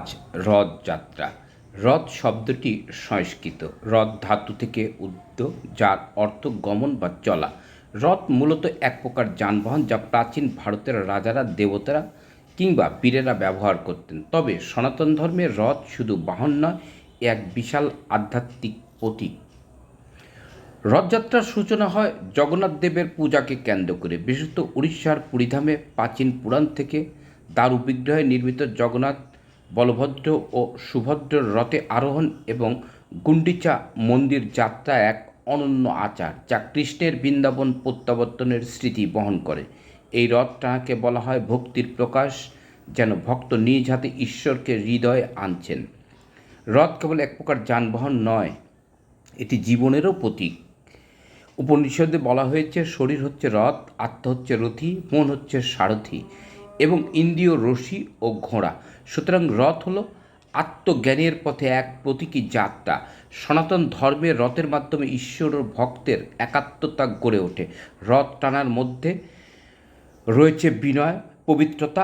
আজ রথযাত্রা। রথ শব্দটি সংস্কৃত রথ ধাতু থেকে উদ্ভূত, যার অর্থ গমন বা চলা। রথ মূলত এক প্রকার যানবাহন যা প্রাচীন ভারতের রাজারা, দেবতারা কিংবা বীরেরা ব্যবহার করতেন। তবে সনাতন ধর্মে রথ শুধু বাহন নয়, এক বিশাল আধ্যাত্মিক প্রতীক। রথযাত্রার সূচনা হয় জগন্নাথ দেবের পূজাকে কেন্দ্র করে। বিশেষত উড়িষ্যার পুরীধামে প্রাচীন পুরাণ থেকে দারু বিগ্রহে নির্মিত জগন্নাথ, বলভদ্র ও সুভদ্রার রথে আরোহণ এবং গুন্ডিচা মন্দির যাত্রা এক অনন্য আচার, যা কৃষ্ণের বৃন্দাবন প্রত্যাবর্তনের স্মৃতি বহন করে। এই রথ টানাকে বলা হয় ভক্তির প্রকাশ, যেন ভক্ত নিজ হাতে ঈশ্বরকে হৃদয়ে আনছেন। রথ কেবল এক প্রকার যানবাহন নয়, এটি জীবনেরও প্রতীক। উপনিষদে বলা হয়েছে, শরীর হচ্ছে রথ, আত্মা হচ্ছে রথী, মন হচ্ছে সারথি এবং ইন্দ্রিয় রশি ও ঘোড়া। সুতরাং রথ হলো আত্মজ্ঞানের পথে এক প্রতীকী যাত্রা। সনাতন ধর্মে রথের মাধ্যমে ঈশ্বর ও ভক্তের একাত্মতা গড়ে ওঠে। রথ টানার মধ্যে রয়েছে বিনয়, পবিত্রতা,